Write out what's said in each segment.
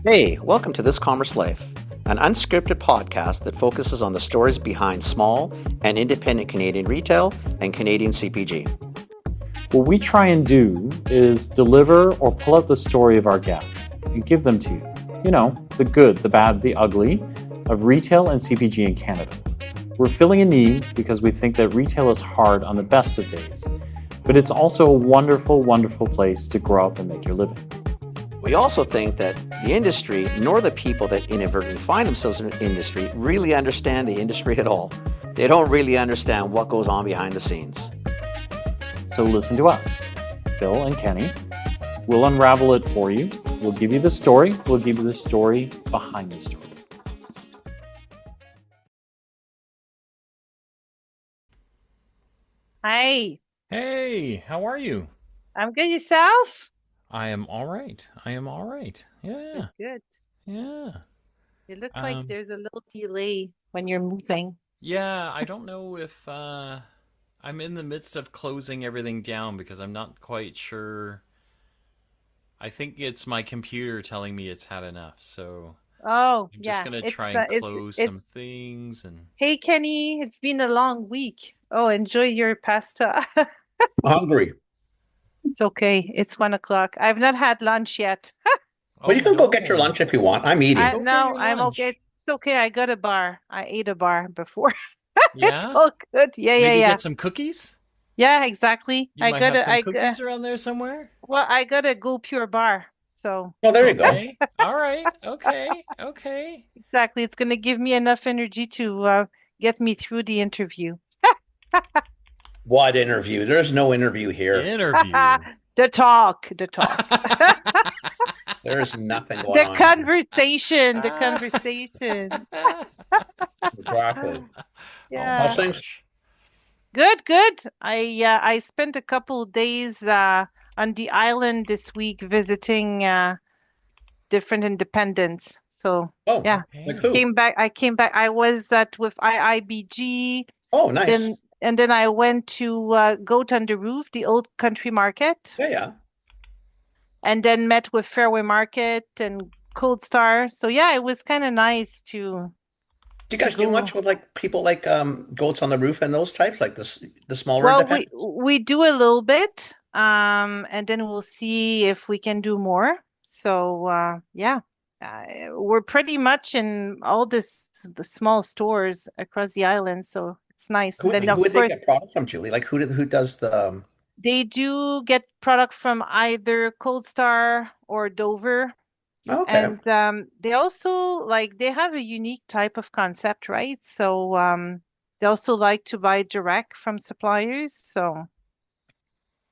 Hey, welcome to This Commerce Life, an unscripted podcast that focuses on the stories behind small and independent Canadian retail and Canadian CPG. What we try and do is deliver or pull out the story of our guests and give them to you. You know, the good, the bad, the ugly of retail and CPG in Canada. We're filling a need because we think that retail is hard on the best of days, but it's also a wonderful, wonderful place to grow up and make your living. We also think that the industry, nor the people that inadvertently find themselves in the industry, really understand the industry at all. They don't really understand what goes on behind the scenes. So listen to us, Phil and Kenny. We'll unravel it for you. We'll give you the story. We'll give you the story behind the story. Hi, Hey, how are you? I'm good. Yourself? I am all right. Yeah, Good. yeah. It looks like Um, there's a little delay when you're moving. yeah, I don't know if I'm in the midst of closing everything down because I'm not quite sure. I think it's my computer telling me it's had enough. So Oh, I'm just yeah. gonna It's try uh, and it's close it's. some things and Hey, Kenny, it's been a long week. Oh, enjoy your pasta. Hungry. It's okay. It's 1 o'clock. I've not had lunch yet. Well, oh you can go get your no. lunch if you want. I'm eating. I Go for no, your I'm okay. lunch. It's okay. I got a bar. I ate a bar before. It's Yeah? all good. Yeah, yeah, Maybe yeah. get some cookies? Yeah, exactly. You might have some cookies around there somewhere? I got a Go Pure bar. So. Well, there you go. Okay. All right. Okay. Okay. Exactly. It's going to give me enough energy to get me through the interview. What interview? There's no interview here. Interview. The talk, the talk, There's nothing going the on here. conversation, the conversation. Exactly. Oh Yeah. my How's things? gosh. Good, good. I spent a couple days on the island this week visiting different independents. So Oh, yeah, like Okay. who? came back. I came back. I was at with IIBG. Oh, nice. Then I went to Goat on the Roof, the old country market, Yeah, yeah. and then met with Fairway Market and Cold Star. So yeah, it was kind of nice Do you to guys do go. much with like people like goats on the roof and those types, like the smaller Well, we independents? we do a little bit, and then we'll see if we can do more. So yeah, we're pretty much in all the small stores across the island, so it's nice. And then Who of would they course get product from, Julie? Like who does the they do get product from either Cold Star or Dover. oh, okay. And they also like they have a unique type of concept, right? So they also like to buy direct from suppliers. So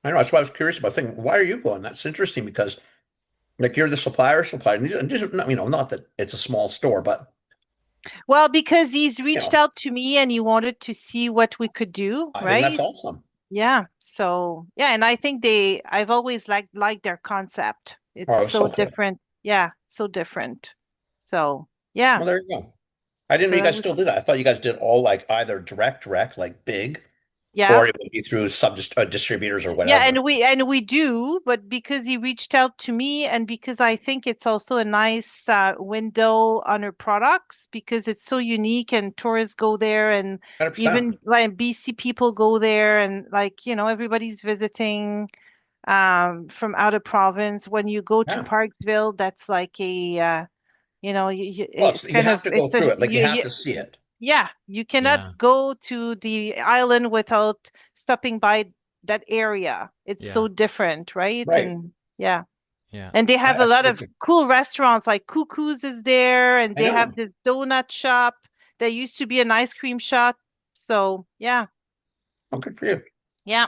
I know that's why I was curious about thinking, why are you going? That's interesting because like you're the supplier. And these are not, not that it's a small store, but well, because he's you reached know, out to me and he wanted to see what we could do, I think that's right? awesome. Yeah. So yeah, and I think I've always liked their concept. It's Oh, so so good. different. Yeah, so different. So yeah. Well, there you go. I didn't know So you that guys was still did that. I thought you guys did all like either direct, like big, yeah. or it would be through sub distributors or Yeah, whatever. and we do, but because he reached out to me and because I think it's also a nice window on her products because it's so unique and tourists go there and 100%. even like BC people go there and like, everybody's visiting from out of province. When you go to Yeah. Parkville, that's like a Well, it's you kind have of to go it's a through it. Like you have you to see it. yeah, you cannot Yeah. go to the island without stopping by that area. It's Yeah. so different, right? Right. And yeah. Yeah. And they have a lot of Absolutely. cool restaurants like Cuckoo's is there, and I they have know. this donut shop. There used to be an ice cream shop. So yeah, Oh, good for you. yeah.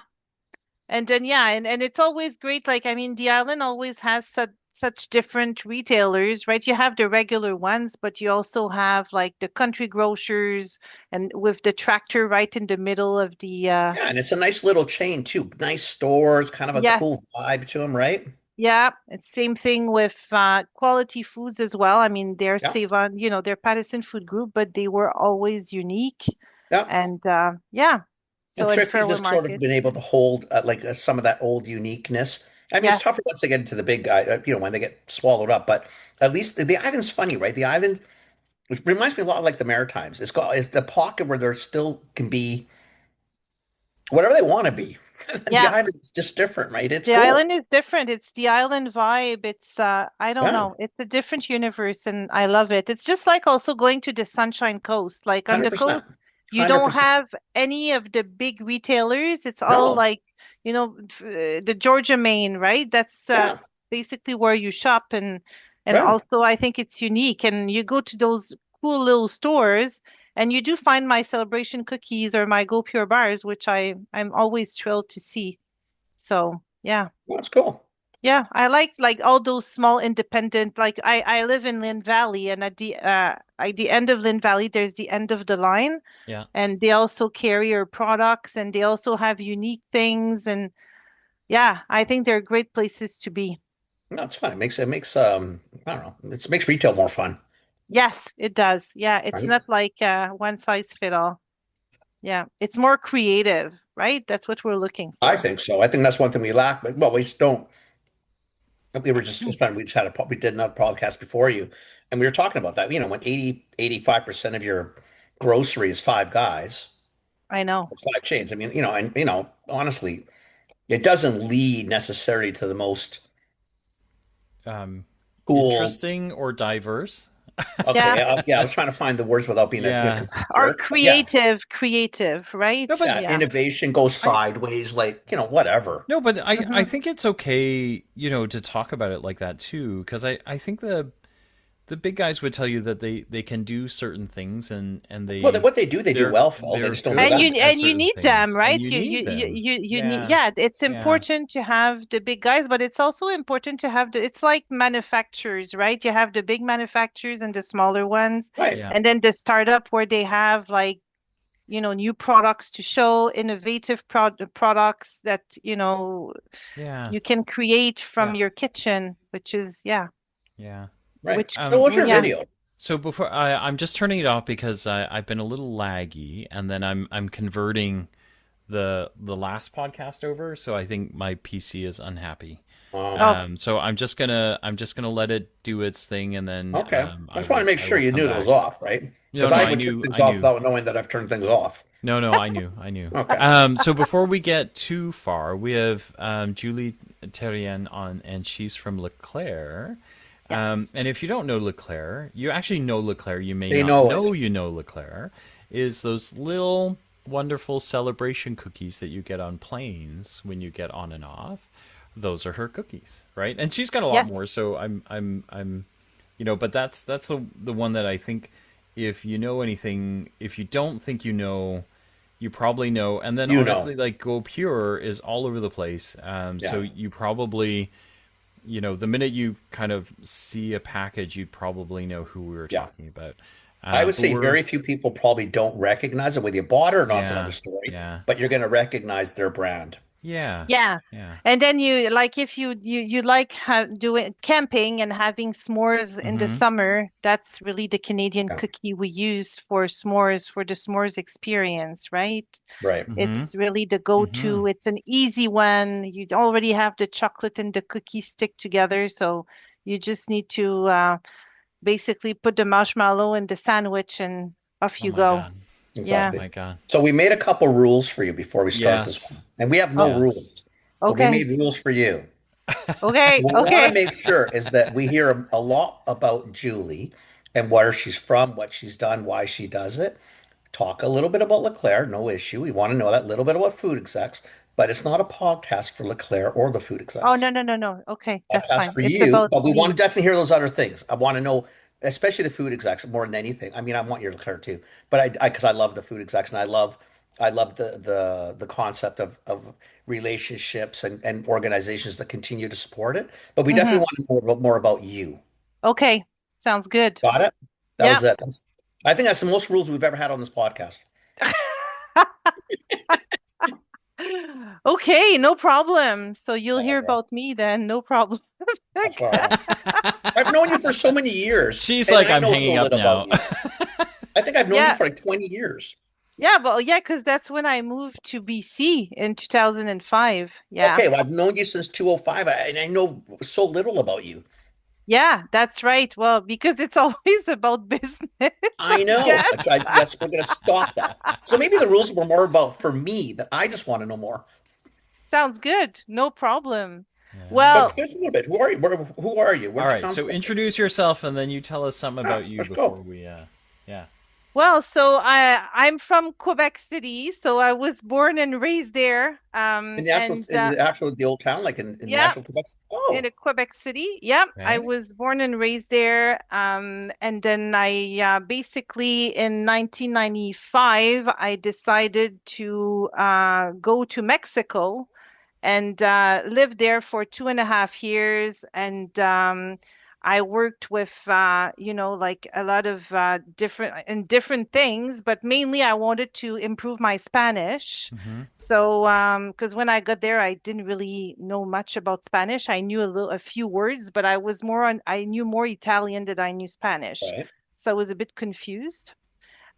And then yeah, and it's always great. Like I mean, the island always has such different retailers, right? You have the regular ones, but you also have like the country grocers and with the tractor right in the middle of the Yeah, and it's a nice little chain too. Nice stores, kind of a yes, cool vibe to them, right? yeah. It's same thing with quality foods as well. I mean, they're Yeah. Savon, they're Patterson Food Group, but they were always unique. Yeah. And yeah, And so in Thrifty's Fairway has sort of Market, been able to hold some of that old uniqueness. I mean, it's yes, tougher once they get into the big guy, when they get swallowed up. But at least the island's funny, right? The island, it reminds me a lot like the Maritimes. It's the pocket where there still can be whatever they want to be. The Yeah. island's just different, right? It's The cool. island is different. It's the island vibe. It's I don't Yeah, know. It's a different universe and I love it. It's just like also going to the Sunshine Coast. Like on the coast, 100%. you don't 100%. have any of the big retailers. It's all No. like, the Georgia Main, right? That's Yeah, basically where you shop and right. also I think it's unique and you go to those cool little stores and you do find my celebration cookies or my Go Pure bars, which I'm always thrilled to see. So, yeah. Well, that's cool. Yeah, I like all those small independent like I live in Lynn Valley and at the end of Lynn Valley there's the end of the line Yeah. and they also carry your products and they also have unique things and yeah, I think they're great places to be. No, it's fun. It makes I don't know. It makes retail more fun, Yes, it does. Yeah, it's right? not like one size fit all. Yeah, it's more creative, right? That's what we're looking I for. think so. I think that's one thing we lack, but well, we just don't. We were just it's fun. We just had we did another podcast before you, and we were talking about that. When 85% of your grocery is Five Guys, I know. or five chains. I mean, and honestly, it doesn't lead necessarily to the most Um, cool. Interesting or diverse? Yeah, Okay, yeah, I was trying to find the words without being a Yeah. complete or jerk, but yeah, creative, right? No, but yeah, Yeah. innovation goes I sideways, like whatever. no, but I Hmm. think it's okay, to talk about it like that too, because I think the big guys would tell you that they can do certain things and Well, what they do they're well, Phil. They they're just don't do good And that. you certain need them, things, and right? you You need you you them. you you need Yeah, yeah, it's yeah, important to have the big guys, but it's also important to have it's like manufacturers, right? You have the big manufacturers and the smaller ones, Right, yeah, and then the startup where they have like, new products to show, innovative products that, yeah, you can create from yeah, your kitchen, which is yeah, yeah. right. which So, what's your yeah. video? So before I'm just turning it off because I've been a little laggy, and then I'm converting the last podcast over, so I think my PC is unhappy. Oh, So I'm just gonna let it do its thing, and then Okay, I I just want to will make I sure will you come knew those back. off, right? No, Because no, I I would turn knew, things I off knew. without knowing that I've turned things off. No, I knew, I knew. Okay. So before we get too far, we have Julie Therrien on, and she's from Leclerc. yeah. And if you don't know Leclerc, you actually know Leclerc. You may They not know know it. you know Leclerc. Is those little wonderful celebration cookies that you get on planes when you get on and off? Those are her cookies, right? And she's got a lot Yes. more. So I'm but that's the one that I think, if you know anything, if you don't think you know, you probably know. And then You know. honestly, like Go Pure is all over the place. So Yeah. you probably, the minute you kind of see a package, you'd probably know who we were Yeah. talking about. I would But say we're very few people probably don't recognize it. Whether you bought it or not, it's another Yeah, story. yeah, But you're going to recognize their brand. yeah, Yeah. yeah. And then you like if you like doing camping and having s'mores in the Mm-hmm. summer, that's really the Canadian Yeah. cookie we use for s'mores for the s'mores experience, right? Right. Mm-hmm. It's really the Mm-hmm. go-to. It's an easy one. You already have the chocolate and the cookie stick together, so you just need to basically put the marshmallow in the sandwich and off Oh you my go. God. Oh Yeah. Exactly. my God. So we made a couple rules for you before we start this Yes. one. And we have Oh, no Yes. rules, but we okay. made rules for you. Okay. What we want to Okay. make sure is that we hear a lot about Julie and where she's from, what she's done, why she does it. Talk a little bit about Leclerc, no issue. We want to know that little bit about food execs, but it's not a podcast for Leclerc or the food Oh, no, execs. no, no, no. Okay, that's Podcast fine. for It's you, about but we want to me. definitely hear those other things. I want to know, especially the food execs more than anything. I mean, I want your Leclerc too, but because I love the food execs and I love the concept of relationships and organizations that continue to support it. But we Hmm. definitely want to know more about you. Okay, sounds good. Got it? That Yeah. was it. I think that's the most rules we've ever had on this podcast. Okay, no problem. So you'll hear Whatever. about me then, no problem. That's what I want. I've known you for so many years, She's and like, I I'm know so hanging up little about now. you. I think I've known you Yeah, for like 20 years. yeah, but yeah, because that's when I moved to BC in 2005. Yeah. Okay, well, I've known you since 205, and I know so little about you. Yeah, that's right. Well, because it's always about business. I know. Yeah, That's we're gonna stop that. So maybe the rules were more about for me that I just want to know more. sounds good. No problem. Yeah. But Well, just a little bit. Who are you? Who are you? All Where'd you right. come So from? introduce yourself, and then you tell us something about Ah, you let's before go. we. Yeah. so I'm from Quebec City, so I was born and raised there. And The old town, like in the yeah, actual Quebec. in Oh, a Quebec City. Yeah, I Okay. was born and raised there. And then I basically in 1995 I decided to go to Mexico and lived there for 2.5 years. And I worked with, like a lot of different things, but mainly I wanted to improve my Spanish. Mm-hmm. So, because when I got there, I didn't really know much about Spanish. I knew a few words, but I knew more Italian than I knew Spanish. right. So I was a bit confused.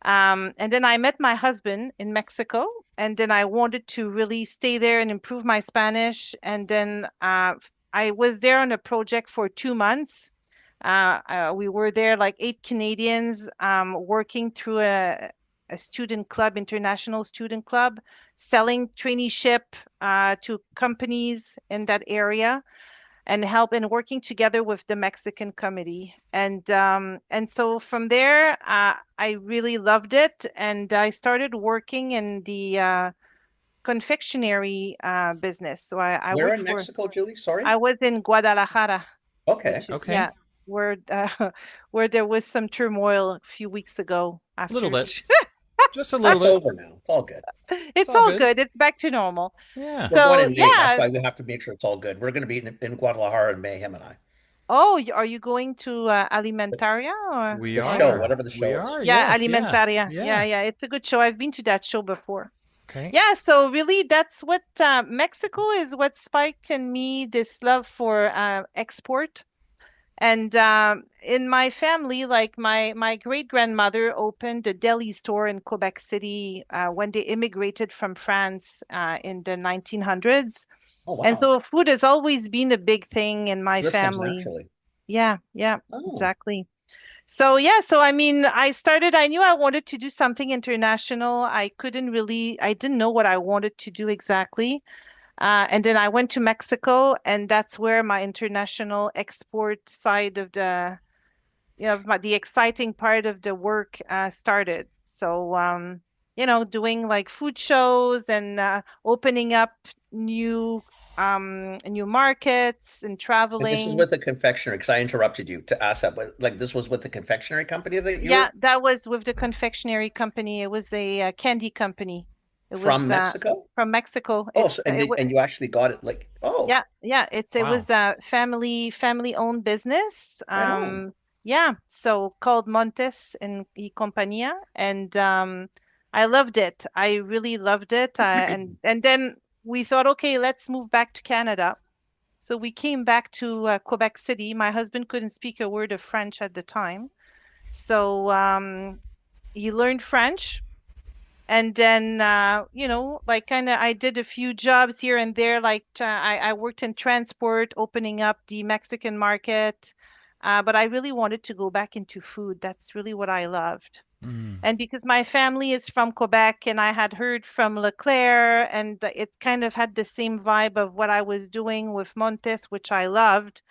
And then I met my husband in Mexico, and then I wanted to really stay there and improve my Spanish. And then I was there on a project for 2 months. We were there like 8 Canadians working through a student club, international student club, selling traineeship to companies in that area and help and working together with the Mexican committee. And so from there, I really loved it, and I started working in the confectionery business. So I Where worked in for Mexico, Julie? Sorry. I was in Guadalajara, Okay. which is Okay. yeah, where where there was some turmoil a few weeks ago A little after. bit. Just a little That's bit. over now. It's all good. It's It's all all good. good. It's back to normal. Yeah. We're going So in May. That's yeah. why we have to make sure it's all good. We're going to be in Guadalajara in May, him and I. Oh, are you going to Alimentaria We The or show, no? are. whatever the We show is. are. Yeah, Yes. Yeah. Alimentaria. Yeah, Yeah. yeah, it's a good show. I've been to that show before. Okay. Yeah, so really that's what Mexico is what spiked in me this love for export. And in my family, like my great grandmother opened a deli store in Quebec City when they immigrated from France in the 1900s. Oh, And wow. so food has always been a big thing in my So this comes family. naturally. Yeah, yeah, Oh, exactly. So yeah, so I mean, I knew I wanted to do something international. I didn't know what I wanted to do exactly. And then I went to Mexico, and that's where my international export side of the exciting part of the work started. So, doing like food shows and opening up new markets and and this is traveling. with the confectionery, because I interrupted you to ask that. But like, this was with the confectionery company that you Yeah, were that was with the confectionery company. It was a candy company. It was from Mexico? from Mexico. Oh, so It was and you actually got it like, oh, yeah, yeah. It Wow. was a family owned business. right on. Yeah, so called Montes y Compañía, and I loved it. I really loved it. And then we thought, okay, let's move back to Canada. So we came back to Quebec City. My husband couldn't speak a word of French at the time. So he learned French. And then, like kind of, I did a few jobs here and there. Like I worked in transport, opening up the Mexican market. But I really wanted to go back into food. That's really what I loved. Mm. And because my family is from Quebec and I had heard from Leclerc, and it kind of had the same vibe of what I was doing with Montes, which I loved.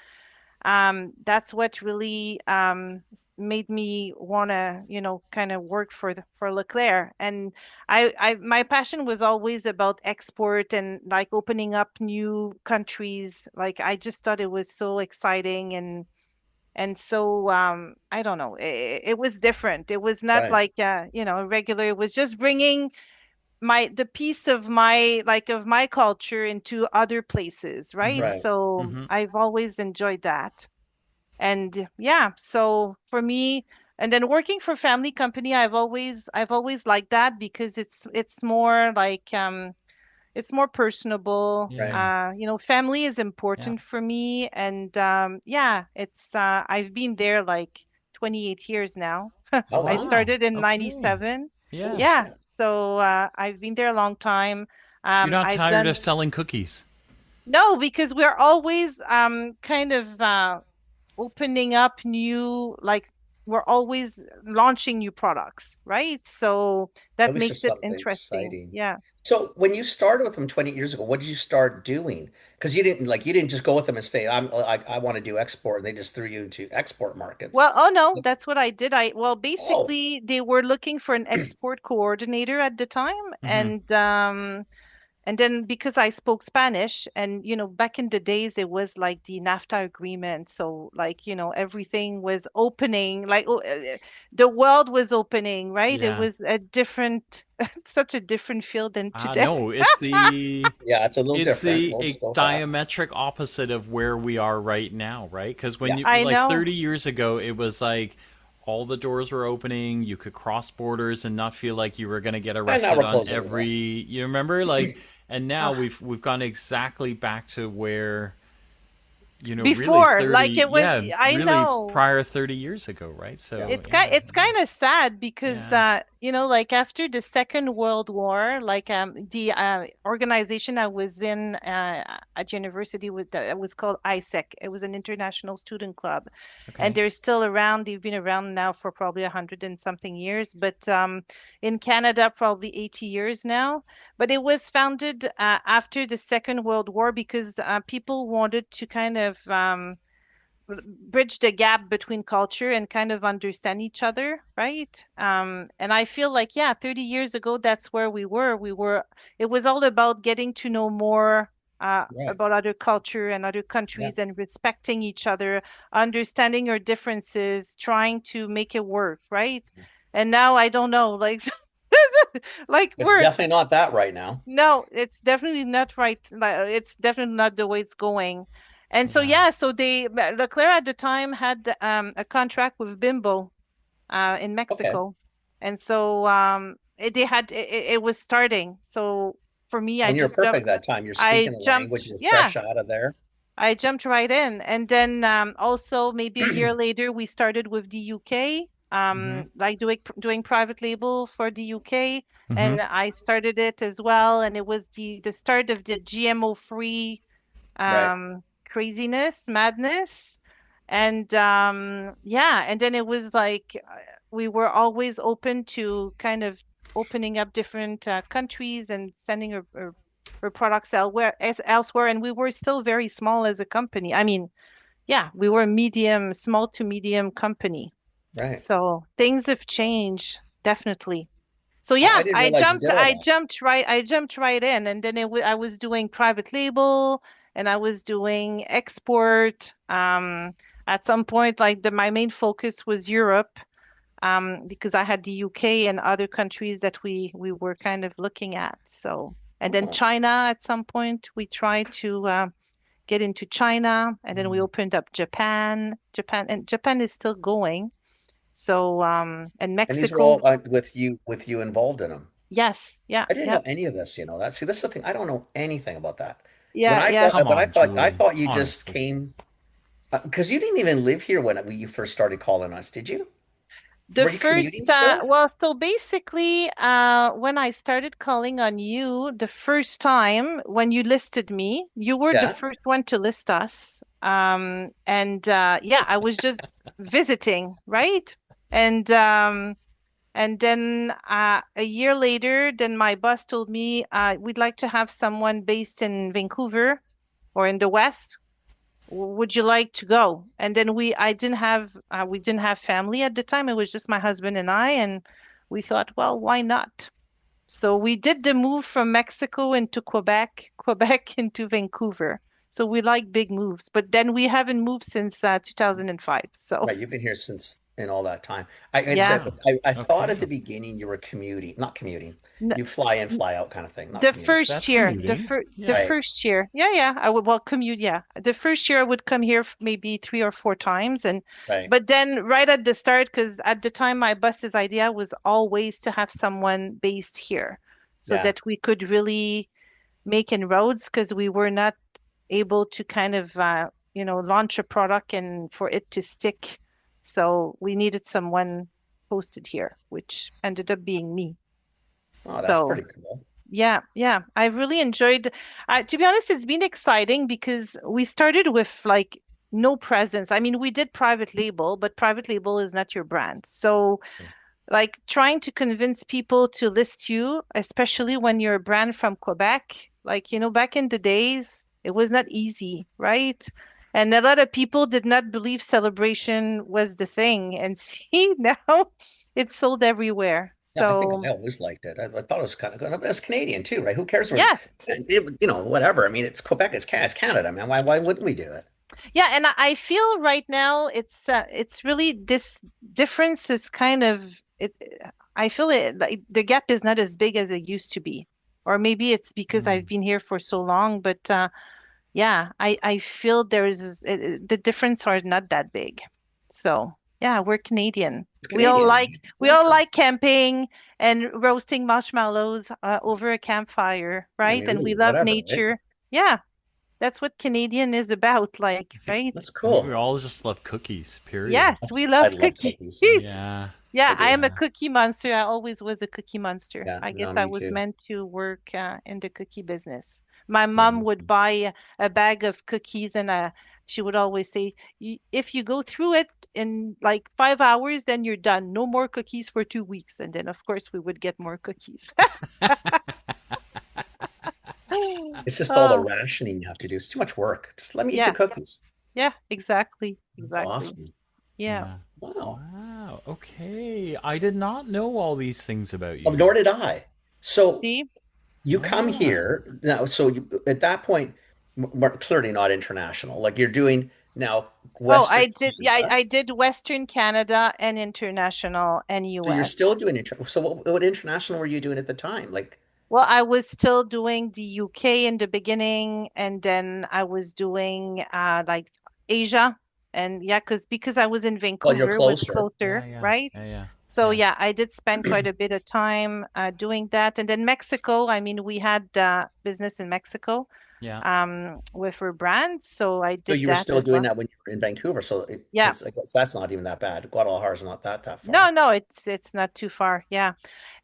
That's what really made me want to, kind of work for Leclerc. And my passion was always about export and like opening up new countries. Like I just thought it was so exciting and so I don't know, it was different. It was not Right, like regular. It was just bringing the piece of my culture into other places, right? Mm-hmm. right. So Mm-hmm. I've always enjoyed that. And yeah, so for me, and then working for family company, I've always liked that because it's more like it's more personable. Right. Yeah. Family is Yeah. important for me, and yeah, it's I've been there like 28 years now. Oh, I wow. Wow. started in Okay. 97. Holy Yeah. Yeah, shit. so I've been there a long time. You're not I've tired of done selling cookies. no, because we're always kind of opening up new, like we're always launching new products, right? So At that least makes there's it something interesting. exciting. Yeah. So when you started with them 20 years ago, what did you start doing? Because you didn't just go with them and say, I want to do export, and they just threw you into export markets. Well, oh no, that's what I did. Well, Oh, basically they were looking for an export coordinator at the time, Hmm. and then because I spoke Spanish, and back in the days it was like the NAFTA agreement, so like everything was opening, like the world was opening, right? It Yeah. was a different, such a different field than today. No, it's the yeah, it's a little different. We'll just go with that. diametric opposite of where we are right now, right? Because when Yeah, you I like know. 30 years ago, it was like all the doors were opening. You could cross borders and not feel like you were going to get and now arrested we're on closing it every. all. You remember, like, and now Uh, we've gone exactly back to where really Before, like 30, it was, yeah, I really know. prior 30 years ago, right? Yeah. So It's yeah, kind of sad because yeah, like after the Second World War, like the organization I was in at university with it was called ISEC. It was an international student club, and okay, they're still around. They've been around now for probably 100 and something years, but in Canada probably 80 years now. But it was founded after the Second World War because people wanted to kind of bridge the gap between culture and kind of understand each other, right? And I feel like, yeah, 30 years ago, that's where we were. It was all about getting to know more Right. about other culture and other Yeah. countries and respecting each other, understanding our differences, trying to make it work, right? And now I don't know, like, like It's definitely not that right now. no, it's definitely not right. Like, it's definitely not the way it's going. And so, yeah, yeah, so Leclerc at the time had a contract with Bimbo in Okay. Mexico. And so it was starting. So for me, And you're perfect that time. You're speaking the language. You're yeah, fresh out of there. I jumped right in. And then also maybe a year later, we started with the UK, mm-hmm, like doing private label for the UK. mm-hmm, And I started it as well. And it was the start of the GMO free Right. craziness, madness. And yeah, and then it was like we were always open to kind of opening up different countries and sending our products elsewhere. And we were still very small as a company. I mean, yeah, we were a small to medium company. Right. So things have changed, definitely. So I yeah, didn't realize you did all that. I jumped right in, and then I was doing private label, and I was doing export. At some point, like my main focus was Europe, because I had the UK and other countries that we were kind of looking at. So, and then Oh. China at some point, we tried to get into China, and then we opened up Japan is still going. So, and And these are Mexico, all with you involved in them. yes, yeah, I didn't yeah. know any of this, That see, this is the thing. I don't know anything about that. When Yeah, I yeah. got, come when on, I Julie, thought you just honestly, came because you didn't even live here when you first started calling us, did you? The Were you first, commuting still? well, so basically, when I started calling on you the first time when you listed me, you were the Yeah. first one to list us. And yeah, I was just visiting, right? And then a year later, then my boss told me, we'd like to have someone based in Vancouver or in the West. Would you like to go? And then we didn't have family at the time. It was just my husband and I, and we thought, well, why not? So we did the move from Mexico into Quebec, Quebec into Vancouver. So we like big moves, but then we haven't moved since 2005. So Right, you've been here since in all that time. I said, yeah. wow, I thought at okay, the beginning you were commuting, not commuting. N- You fly in, fly out kind of thing, not The commuting. first that's year, commuting, the yeah, Right, first year, yeah, yeah, I would well commute, yeah. The first year I would come here maybe 3 or 4 times, and right. but then right at the start, because at the time my boss's idea was always to have someone based here, so Yeah, that we could really make inroads, because we were not able to kind of launch a product and for it to stick. So we needed someone posted here, which ended up being me. oh, that's So. pretty cool. Yeah, yeah. I've really enjoyed, to be honest, it's been exciting because we started with like no presence. I mean, we did private label, but private label is not your brand. So like trying to convince people to list you, especially when you're a brand from Quebec, like, back in the days, it was not easy, right? And a lot of people did not believe celebration was the thing. And see, now it's sold everywhere. Yeah, I think So, I always liked it. I thought it was kind of good. It's Canadian too, right? Who cares where, yeah. whatever. I mean, it's Quebec, it's Canada, man. Why wouldn't we do it? Yeah, and I feel right now it's really this difference is kind of it. I feel it like the gap is not as big as it used to be, or maybe it's because I've Mm. been here for so long. But yeah, I feel the difference are not that big. So yeah, we're Canadian. It's We all Canadian, like right? we all Yeah. like camping and roasting marshmallows over a campfire, I right? mean, And we really, love whatever, right? nature. Yeah, that's what Canadian is about, like, I think right? That's I think we cool. all just love cookies, period. Yes, we love I love cookies. cookies. Yeah. I Yeah, I do. am a Yeah. cookie monster. I always was a cookie monster. Yeah, I guess no, I me was too. meant to work in the cookie business. My Yeah, mom me would too. buy a bag of cookies, and she would always say, If you go through it in like 5 hours, then you're done. No more cookies for 2 weeks." And then, of course, we would get more cookies. It's just all the Oh, rationing you have to do. It's too much work. Just let me eat the yeah, cookies. yeah, exactly, That's exactly. awesome. Yeah. Yeah. Wow. Wow. Okay. I did not know all these things about Well, you. nor did I. So See? you come Ah. here now. So at that point, we're clearly not international. Like you're doing now, Oh, Western I did. Yeah, Canada. I did Western Canada and international and So you're US. still doing So what international were you doing at the time? Like, Well, I was still doing the UK in the beginning, and then I was doing like Asia, and yeah, because I was in well, you're Vancouver, was closer. Yeah, closer, yeah. right? Yeah, yeah. So Yeah. yeah, I did spend quite a bit of time doing that, and then Mexico. I mean, we had business in Mexico Yeah. with our brands, so I So did you were that still as doing well. that when you were in Vancouver. So Yeah. because I guess that's not even that bad. Guadalajara is not that No, far. no, it's not too far. Yeah.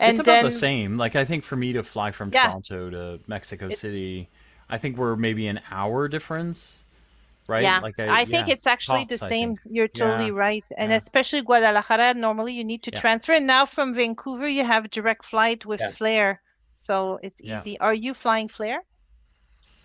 It's And about the then same. Like I think for me to fly from yeah, Toronto to Mexico it City, I think we're maybe an hour difference, right? yeah, Like I think yeah, it's actually the tops, I think. same. You're totally Yeah. right. And Yeah. especially Guadalajara, normally you need to Yeah. transfer. And now from Vancouver, you have direct flight with Yeah. Flair. So it's Yeah. easy. Are you flying Flair?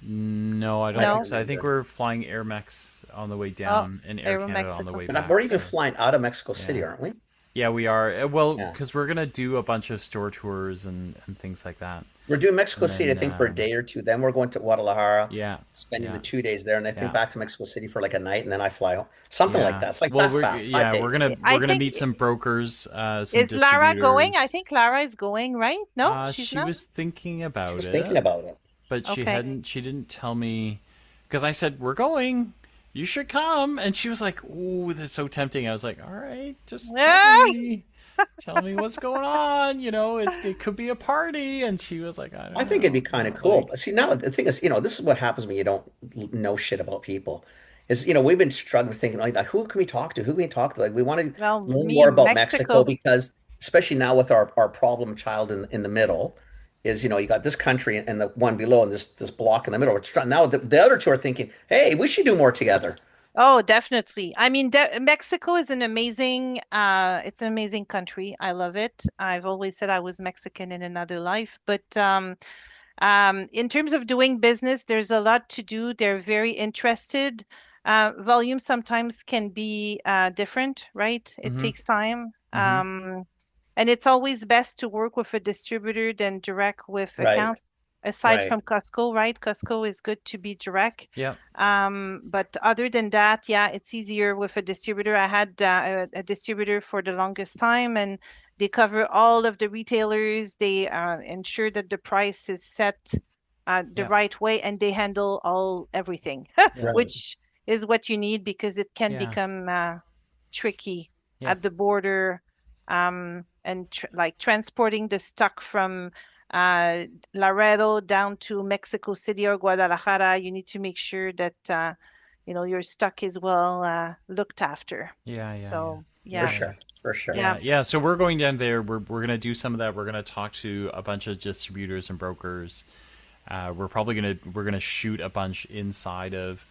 No, I I don't don't think No? so. I think remember. we're flying Air Mex on the way Oh, down and Air Canada on the Aeromexico. way And we're back. even So, flying out of Mexico City, yeah. aren't we? Yeah, we are. Well, Yeah. because we're gonna do a bunch of store tours and things like that. We're doing Mexico And City, I then, think, for a day or two. Then we're going to Guadalajara, yeah, spending the yeah, 2 days there, and I think yeah, back to Mexico City for like a night, and then I fly home. Something like yeah. that. It's like Well, fast we're pass, five yeah, days. we're I gonna think meet some brokers, some is Lara going? I distributors. think Lara is going, right? No, she's She not. was thinking She about was thinking it, about it. but she Okay. hadn't. She didn't tell me because I said we're going. You should come, and she was like, "Ooh, that's so tempting." I was like, "All right, just tell Ah! me." Tell me what's going on. It could be a party. And she was like, I I don't think it'd be know. kind of cool. Like, But see, now the thing is, this is what happens when you don't know shit about people. We've been struggling thinking like, who can we talk to? Who can we talk to? Like, we want to Well, learn me, more about Mexico Mexico. because, especially now with our problem child in the middle, is you got this country and the one below and this block in the middle. Now the other two are thinking, hey, we should do more together. Oh, definitely. I mean, de Mexico is it's an amazing country. I love it. I've always said I was Mexican in another life, but in terms of doing business, there's a lot to do. They're very interested. Volume sometimes can be different, right? It mm-hmm, takes time. mm-hmm. And it's always best to work with a distributor than direct with Right, account, aside right. from Costco, right? Costco is good to be direct. Yeah, But other than that, yeah, it's easier with a distributor. I had a distributor for the longest time, and they cover all of the retailers. They ensure that the price is set the yeah, right way, and they handle everything, yeah, Right. which is what you need because it can yeah, become tricky yeah, at the border, and like transporting the stock from Laredo down to Mexico City or Guadalajara. You need to make sure that your stock is well looked after. yeah, yeah, yeah, So For yeah, yeah, yeah. sure, for sure. yeah. Yeah. So we're going down there. We're gonna do some of that. We're gonna talk to a bunch of distributors and brokers. We're gonna shoot a bunch inside of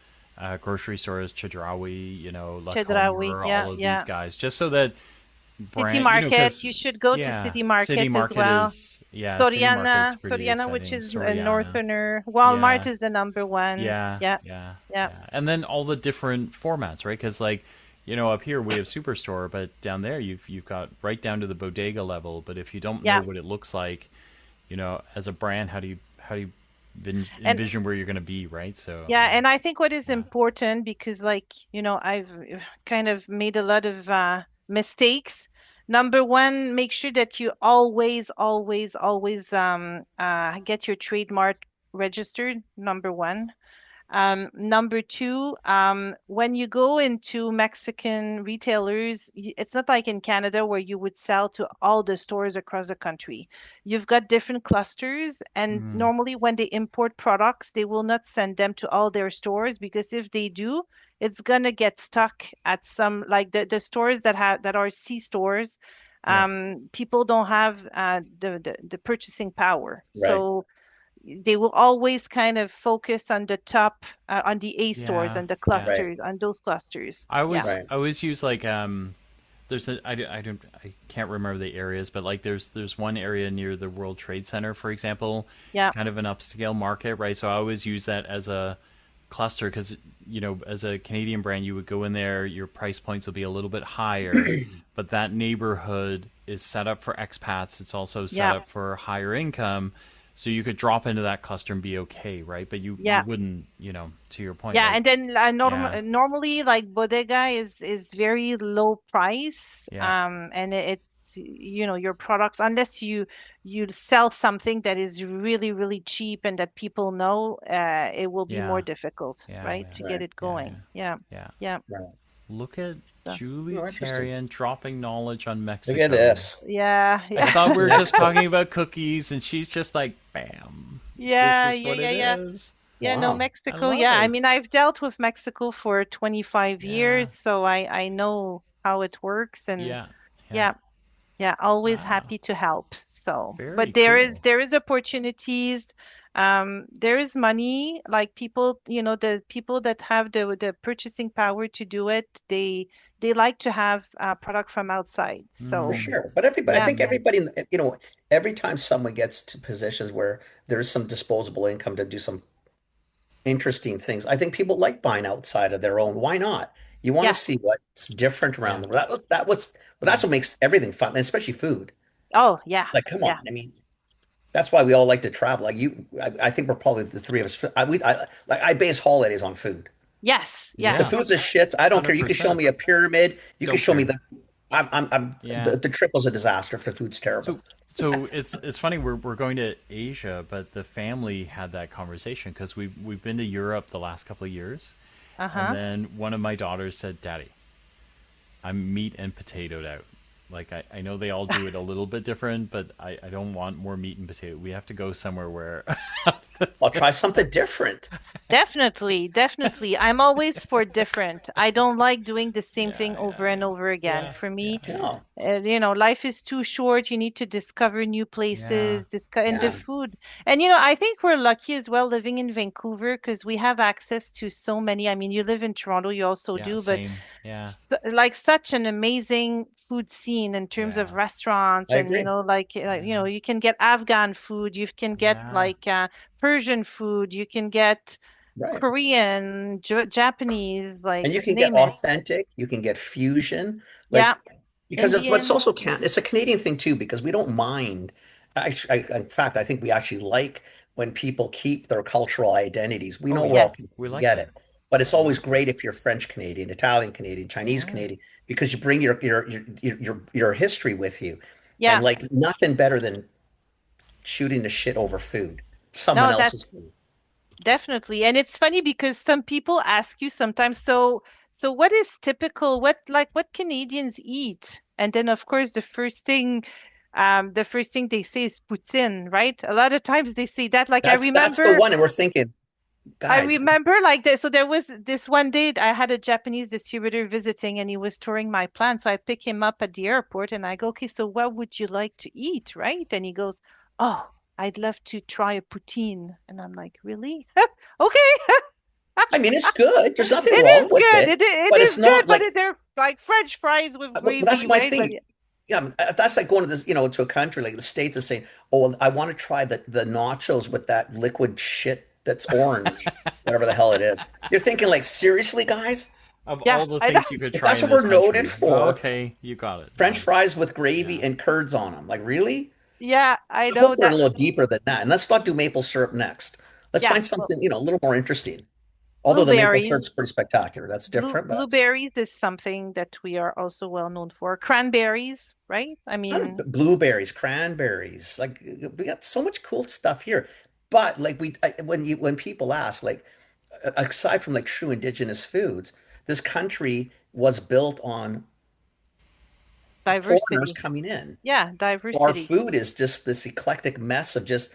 grocery stores, Chedraui, Chedraui. Lacombe, Yeah, all of these yeah. guys, just so that City brand, Market. because You should go to yeah, City City Market as Market well. is yeah, City Market's Soriana, pretty Soriana, which exciting. is a Soriana, northerner. Walmart yeah, is the number one. yeah, Yeah, yeah, yeah, yeah, and then all the different formats, right? Because like up here we have Superstore, but down there you've got right down to the bodega level. But if you don't know yeah. what it looks like, as a brand, how do you And envision where you're going to be, right? So yeah, and I think what is yeah. important because, like, I've kind of made a lot of mistakes. Number one, make sure that you always, always, always get your trademark registered. Number one. Number two, when you go into Mexican retailers, it's not like in Canada where you would sell to all the stores across the country. You've got different clusters, and Mm, normally when they import products, they will not send them to all their stores because if they do, it's gonna get stuck at some like the stores that are C stores. yeah, People don't have the purchasing power. Right. So they will always kind of focus on the top, on the A stores yeah, and the yeah. Right. clusters, on those clusters. I Yeah. always Right. I always use like there's I can't remember the areas, but like there's one area near the World Trade Center, for example. It's Yeah. kind of an upscale market, right? So I always use that as a cluster because as a Canadian brand, you would go in there, your price points will be a little bit higher, but that neighborhood is set up for expats. It's also set Yeah. up for higher income, so you could drop into that cluster and be okay, right? But you Yeah. wouldn't, to your point, Yeah. like And then yeah, normally like bodega is very low price. yeah, And it's, your products, unless you sell something that is really, really cheap and that people know, it will be more yeah, difficult, yeah, right? yeah, To get Right. it yeah, going. Yeah. yeah. Yeah. Right. Look at So, Julie Oh, interesting. Therrien dropping knowledge on Look at Mexico. this. yeah. I Yeah. thought we were just Mexico. talking about cookies, and she's just like, bam, this Yeah. is Yeah. what Yeah. it Yeah. is. Yeah, no, Wow. I Mexico. love Yeah, I mean, it. I've dealt with Mexico for 25 Yeah, years, so I know how it works, and yeah, yeah. yeah, yeah, always Wow, happy to help. So, very but there is cool. there is opportunities. There is money. Like people, the people that have the purchasing power to do it, they like to have product from outside. For So, Mm, sure. But everybody, I yeah, think everybody, every time someone gets to positions where there is some disposable income to do some interesting things, I think people like buying outside of their own. Why not? You want to yeah. see what's different around yeah, the world. But that's yeah, what makes everything fun, and especially food. Oh, yeah, Like, come yeah. on. I mean, that's why we all like to travel. Like I think we're probably the three of us. I base holidays on food. Yes, The yes. food's a yes, shit. I don't care. You could show 100%. me a pyramid. You could Don't show me care. the. Yeah. The trip was a disaster if the food's terrible. So it's funny we're going to Asia, but the family had that conversation because we've been to Europe the last couple of years, and Uh-huh. then one of my daughters said, "Daddy, I'm meat and potatoed out. Like I know they all do it a little bit different, but I don't want more meat and potato. We have to go somewhere where I'll try something different. Definitely, definitely. I'm always for different. I don't like doing the same thing yeah, over and over again. yeah, For yeah, me, No. life is too short. You need to discover new yeah, places, and the Yeah. food. And I think we're lucky as well living in Vancouver because we have access to so many. I mean, you live in Toronto, you also yeah. do, but Same. Yeah, like such an amazing food scene in terms of yeah, restaurants I and agree. yeah, you can get Afghan food, you can get yeah, like Persian food, you can get Right. Korean, Japanese, And like you can get name it. authentic, you can get fusion, Yeah, like because of what's Indian. also it's a Canadian thing too, because we don't mind. In fact, I think we actually like when people keep their cultural identities. We oh know we're yeah, Yes. all Canadian, we we like get that. it, but it's Yeah, always great if you're French Canadian, Italian Canadian, Chinese yeah, Canadian, because you bring your history with you, and Yeah. like nothing better than shooting the shit over food, someone No, that's else's food. definitely. And it's funny because some people ask you sometimes, so what is typical? What Canadians eat? And then of course the first thing they say is poutine, right? A lot of times they say that. Like I That's the remember one, and we're thinking, I guys, remember like this. So there was this one day I had a Japanese distributor visiting and he was touring my plant. So I pick him up at the airport and I go, okay, so what would you like to eat, right? And he goes, oh, I'd love to try a poutine. And I'm like, really? Okay. I mean, it's good. There's nothing It wrong is with good. it, It but it's is good, not but like they're like French fries with well, that's gravy, my right? But thing. Yeah, that's like going to this, to a country like the States and saying, "Oh, I want to try the nachos with that liquid shit that's orange, whatever the hell it is." You're thinking like, seriously, guys? Of yeah, all the I know. things you could If try that's in what this we're noted country. Well, for, okay, you got it. French Fine. fries with gravy Yeah. and curds on them, like really? Yeah, I I hope know we're a that. little deeper than that. And let's not do maple syrup next. Let's Yeah, find well, something, a little more interesting. Although the maple blueberries. syrup's pretty spectacular. That's different, but Blueberries is something that we are also well known for. Cranberries, right? I I don't mean, know, blueberries, cranberries, like we got so much cool stuff here. But like when people ask, like aside from like true indigenous foods, this country was built on foreigners diversity. coming in. Yeah, So our diversity. food is just this eclectic mess of just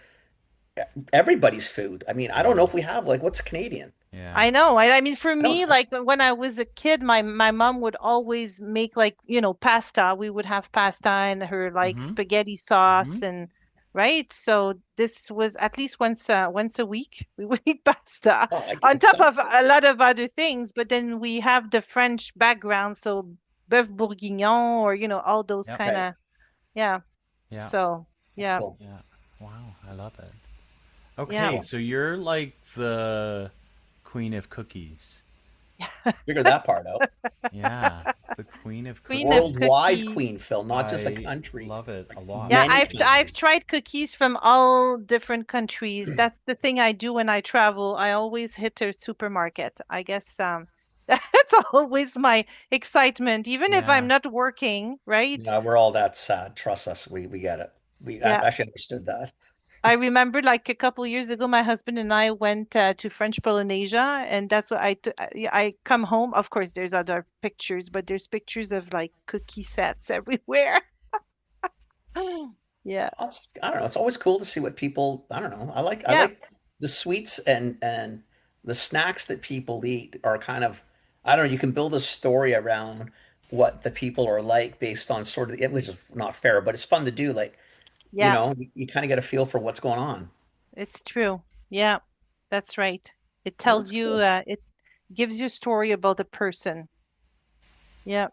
everybody's food. I mean, I don't know Mm, if we have like what's Canadian. yeah. I know. I mean, for I don't me, know. like when I was a kid, my mom would always make like, pasta. We would have pasta and her like Mm-hmm. spaghetti Mm-hmm. sauce and right. So this was at least once a week we would eat pasta Oh, like on top of exactly. a lot of other things. But then we have the French background, so bœuf bourguignon or all those Yep. kind Right. of yeah. Yeah. So That's yeah, cool. Yeah. Wow, I love it. yeah. Okay, so you're like the queen of cookies. Figure that part out. Yeah, the queen of Queen of cookies. Worldwide cookies. queen, Phil, not just a I country, love it like a lot. Yeah, many I've countries. tried cookies from all different countries. That's the thing I do when I travel. I always hit a supermarket. I guess that's always my excitement, even if I'm Yeah. not working, right? Yeah, we're all that sad. Trust us, we get it. I Yeah. actually understood that. I remember like a couple years ago, my husband and I went to French Polynesia, and that's what I come home. Of course, there's other pictures, but there's pictures of like cookie sets everywhere. Yeah. I don't know. It's always cool to see what people. I don't know. I Yeah. like the sweets and the snacks that people eat are kind of. I don't know. You can build a story around what the people are like based on sort of the, which is not fair, but it's fun to do. Like, Yeah. you kind of get a feel for what's going on. It's true. Yeah, that's right. It Yeah, tells that's you, cool. it gives you a story about the person. Yeah,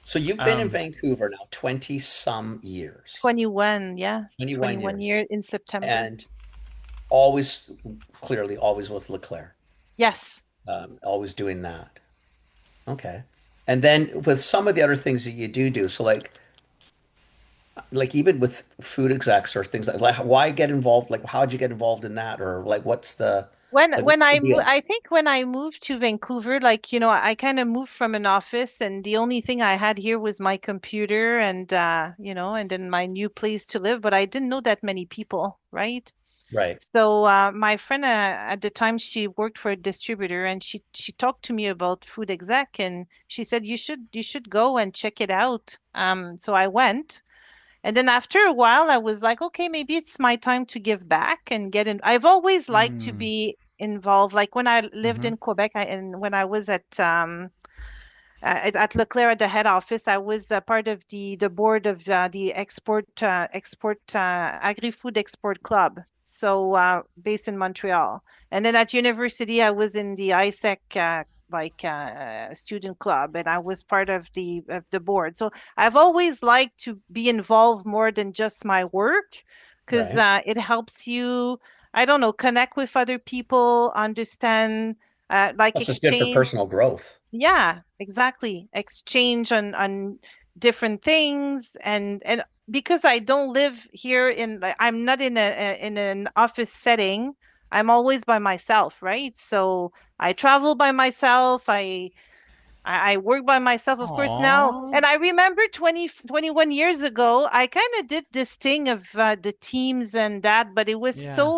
So you've been in Um, Vancouver now 20 some years, 21. Yeah, 21 21 years, year in September. and always, clearly, always with Leclerc, Yes. always doing that. Okay. And then with some of the other things that you do, so like even with food execs or things like why get involved? Like how'd you get involved in that? Or like When what's the deal? I think when I moved to Vancouver, like, I kind of moved from an office and the only thing I had here was my computer and and then my new place to live, but I didn't know that many people, right? Right. So my friend at the time she worked for a distributor and she talked to me about food exec and she said you should go and check it out. So I went and then after a while I was like, okay, maybe it's my time to give back and get in. I've always liked to mm, be involved. Like when I lived mm-hmm. in Quebec and when I was at Leclerc at the head office, I was part of the board of the export agri-food export club. So based in Montreal, and then at university, I was in the ISEC student club, and I was part of the board. So I've always liked to be involved more than just my work, because Right. it helps you, I don't know, connect with other people, understand, like That's just good for exchange. personal growth. Yeah, exactly. Exchange on different things and because I don't live here in like I'm not in an office setting. I'm always by myself, right? So I travel by myself. I work by myself, of course, now. Aw. And I remember 21 years ago, I kind of did this thing of the teams and that, but Yeah.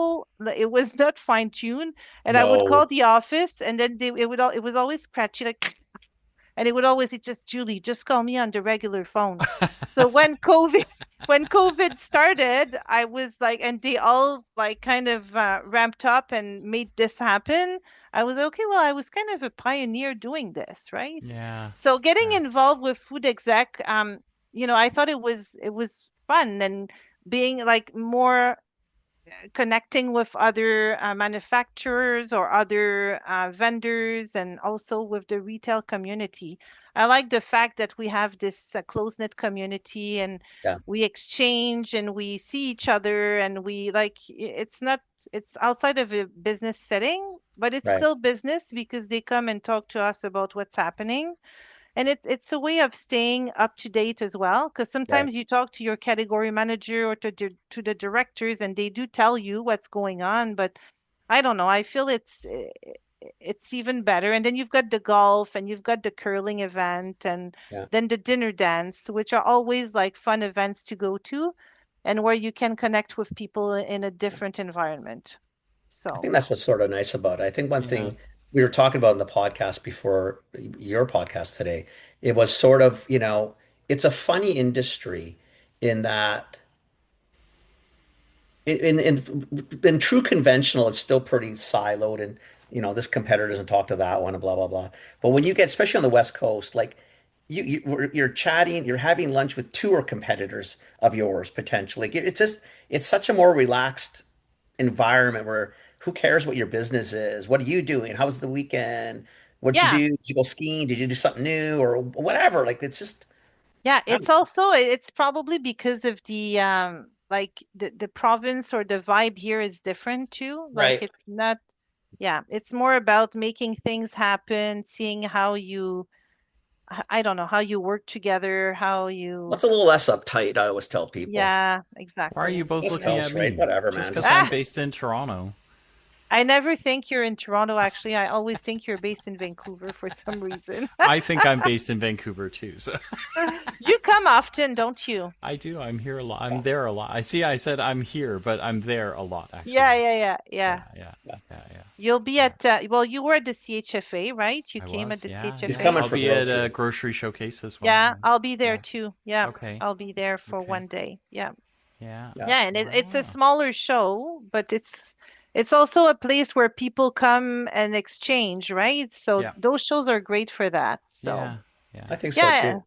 it was not fine-tuned. And I would call No. the office and then it was always scratchy, like, and it would always, it just, Julie, just call me on the regular phone. So when COVID, when COVID started, I was like, and they all like kind of ramped up and made this happen. I was okay. Well, I was kind of a pioneer doing this, right? Yeah. So getting Yeah. involved with food exec, I thought it was fun and being like more. connecting with other manufacturers or other vendors, and also with the retail community. I like the fact that we have this close-knit community, and Yeah, we exchange and we see each other, and we like it's not, it's outside of a business setting, but it's right. still business because they come and talk to us about what's happening. And it's a way of staying up to date as well, because Right. sometimes you talk to your category manager or to the directors, and they do tell you what's going on. But I don't know. I feel it's even better. And then you've got the golf, and you've got the curling event, and Yeah. then the dinner dance, which are always like fun events to go to, and where you can connect with people in a different environment. I So think that's what's sort of nice about it. I think one Yeah. thing we were talking about in the podcast before your podcast today, it was sort of, it's a funny industry in that in true conventional, it's still pretty siloed, and this competitor doesn't talk to that one, and blah blah blah. But when you get, especially on the West Coast, like you're chatting, you're having lunch with two or competitors of yours potentially. It's such a more relaxed environment where who cares what your business is? What are you doing? How was the weekend? What'd you yeah. do? Did you go skiing? Did you do something new or whatever? Like it's just, Yeah, I it's don't, also it's probably because of the like the province or the vibe here is different too. Like right. it's not, yeah, it's more about making things happen, seeing how you I don't know, how you work together, how you What's a little less uptight, I always tell people. yeah, Why are you exactly. both West looking at Coast, right? me? Whatever, Just man. because Just I'm Ah, based in Toronto. I never think you're in Toronto actually. I always think you're based in Vancouver for some reason. I think I'm based in Vancouver too. So You come often, don't you? I do. I'm here a lot. I'm yeah, there a lot. I see. I said I'm here, but I'm there a lot Yeah, actually. yeah, yeah, yeah. Yeah, yeah, yeah. yeah, yeah. You'll be Yeah. at well, you were at the CHFA, right? You I came at was. the Yeah, He's yeah. CHFA. coming I'll for be at a grocery. grocery showcase as well. Yeah, I'll be there Yeah. too. Yeah, Okay. I'll be there for Okay. one day. Yeah. Yeah. Yeah. Yeah, and it's a Wow. smaller show, but it's also a place where people come and exchange, right? So Yeah. those shows are great for that. So Yeah. Yeah. I think so yeah, too.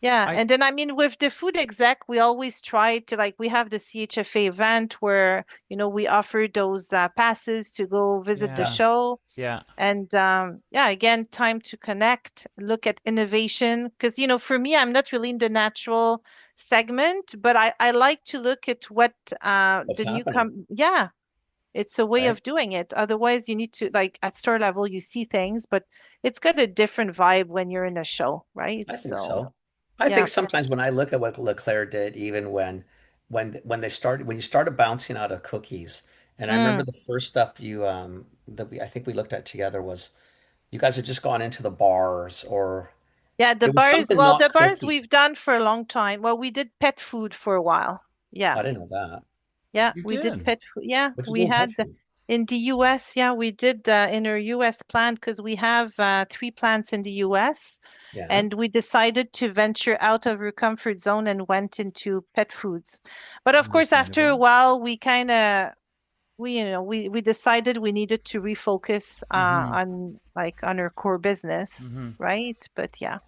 yeah. I. And then I mean with the food exec, we always try to like we have the CHFA event where, we offer those passes to go visit the Yeah. show. Yeah. And yeah, again, time to connect, look at innovation. Because, for me, I'm not really in the natural segment, but I like to look at what What's the happening, yeah, it's a way right? of doing it. Otherwise, you need to, like, at store level, you see things, but it's got a different vibe when you're in a show, right? I think So, so. I yeah. think sometimes when I look at what Leclerc did, even when you started bouncing out of cookies, and I remember Mm. the first stuff I think we looked at together was you guys had just gone into the bars, or Yeah, it was something not the bars cookie. we've done for a long time. Well, we did pet food for a while. Yeah. I didn't know that. Yeah, You we did did. pet food. Yeah, What you we doing pet had food? in the US. Yeah, we did in our US plant because we have three plants in the US, Yeah, and we decided to venture out of our comfort zone and went into pet foods. But of course, after a Understandable. while, we kind of we decided we needed to refocus Mm-hmm. on our core business, Mm-hmm. right? But yeah,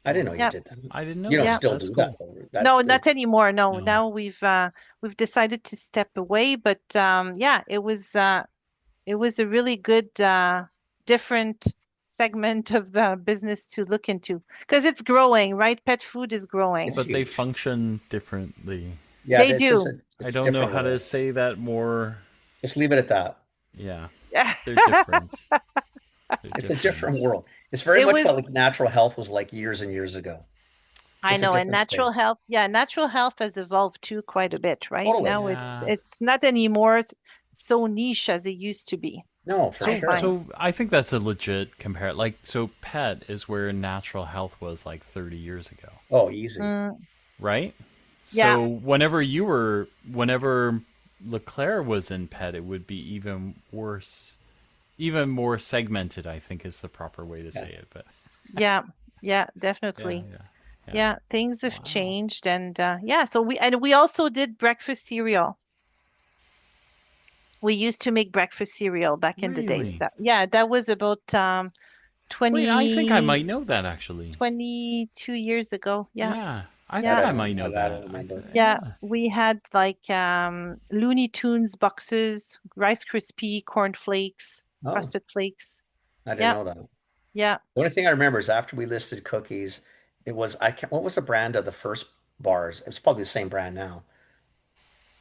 I didn't know you yeah, did that. I didn't know You don't yeah. that. still That's do that cool. though. No, That is not anymore. No, No. now we've decided to step away. But yeah, it was a really good different segment of business to look into because it's growing, right? Pet food is it's growing. But they huge. function differently. Yeah, They it's just do. a I it's a don't know different how to world. say that more. Just leave it at that. Yeah. Yeah. They're different. They're It's a different. different world. It's very It much was, what like natural health was like years and years ago. I Just a know, and different natural space. health, yeah, natural health has evolved too quite a bit, right? Totally. Now Yeah. it's not anymore so niche as it used to be, No, for I So, sure. find. so I think that's a legit compare. Like, so pet is where natural health was like 30 years ago, Oh, easy. Mm, right? yeah, So whenever Leclerc was in pet, it would be even worse, even more segmented, I think is the proper way to Yeah. say it. But yeah, yeah, yeah, definitely. yeah, yeah. Yeah, things have Wow. changed, and yeah, so we also did breakfast cereal. We used to make breakfast cereal back in the days. Really? That was about Wait, I think I 20, might know that actually. 22 years ago. Yeah. Yeah, I That think Yeah. I I might don't, know that I don't that. remember. Yeah. Yeah. We had like Looney Tunes boxes, Rice Krispie, corn flakes, Oh, frosted flakes. I didn't Yeah. know that. Yeah. The only thing I remember is after we listed cookies, it was I can't, what was the brand of the first bars? It was probably the same brand now,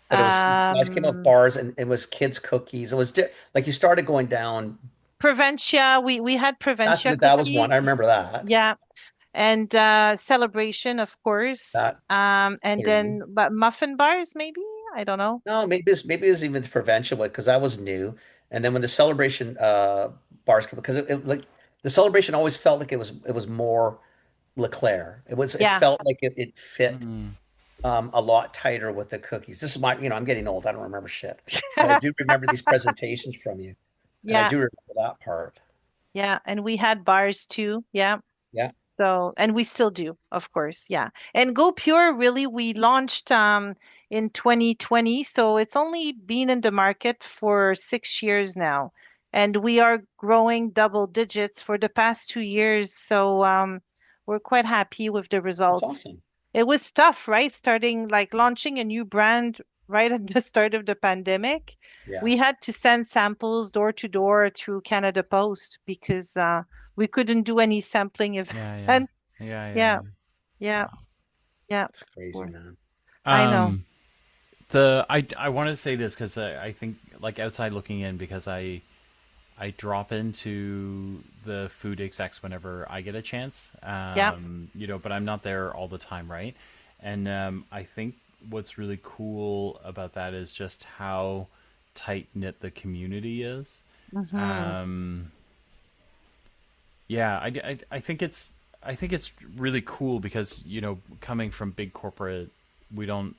but it was you guys came up with Um, bars and it was kids cookies. It was like you started going down. Provencia, we had Provencia That was cookies. one. I remember that. Yeah. And Celebration, of course. That And clearly. then but muffin bars, maybe? I don't know. No, maybe it's even the prevention one because that was new. And then when the celebration bars came, because like the celebration always felt like it was more Leclerc. It Yeah. felt like it fit Mm. a lot tighter with the cookies. This is I'm getting old. I don't remember shit, but I do remember these presentations from you, and I Yeah. do remember that part. Yeah. And we had bars too. Yeah. Yeah, So, and we still do, of course, yeah. And Go Pure, really, we launched in 2020, so it's only been in the market for 6 years now, and we are growing double digits for the past 2 years. So, we're quite happy with the that's results. awesome. It was tough, right? Starting like launching a new brand right at the start of the pandemic. Yeah, We had to send samples door to door through Canada Post because we couldn't do any sampling Yeah, yeah, event. yeah, yeah, Yeah, yeah. yeah, Wow. yeah. it's crazy, We're- man. I know. Um, I want to say this because I think like outside looking in because I drop into the food execs whenever I get a chance. Yeah, But I'm not there all the time, right? And I think what's really cool about that is just how tight knit the community is. hmm Um, yeah, I think it's really cool because coming from big corporate, we don't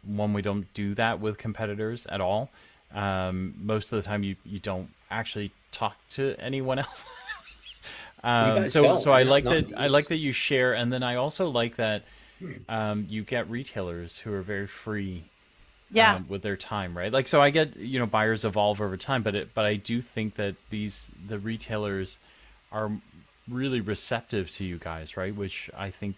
do that with competitors at all. Most of the time, you don't actually talk to anyone else. You guys So don't. I Not like not in that. the I like that East. you share, and then I also like that you get retailers who are very free yeah, with their time, right? Like, so I get buyers evolve over time, but I do think that the retailers are really receptive to you guys, right? Which I think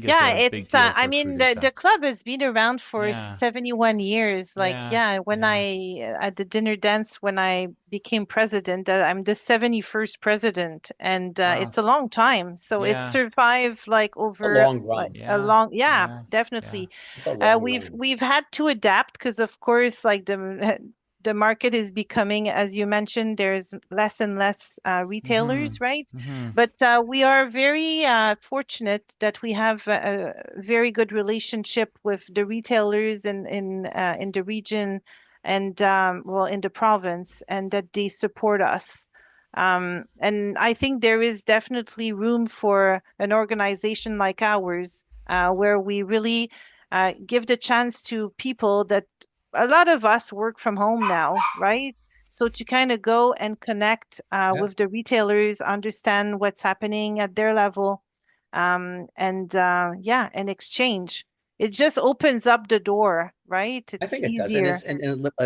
is yeah. a It's. big deal I for mean, food the execs. club has been around for Yeah, 71 years. Like, yeah, yeah, when yeah. I at the dinner dance when I became president, I'm the 71st president, and Wow. it's a long time. So it Yeah, survived like A over long like run. a yeah, long. Yeah, yeah, yeah. definitely. It's a long We've run. we've had to adapt because, of course, like the market is becoming, as you mentioned, there's less and less Mm-hmm. retailers, right? Mm-hmm. But we are very fortunate that we have a very good relationship with the retailers in the region and well in the province, and that they support us. And I think there is definitely room for an organization like ours, where we really give the chance to people that a lot of us work from home now, right? So to kind of go and connect Yeah, with the retailers, understand what's happening at their level, and yeah, and exchange. It just opens up the door, right? I It's think it does, and easier.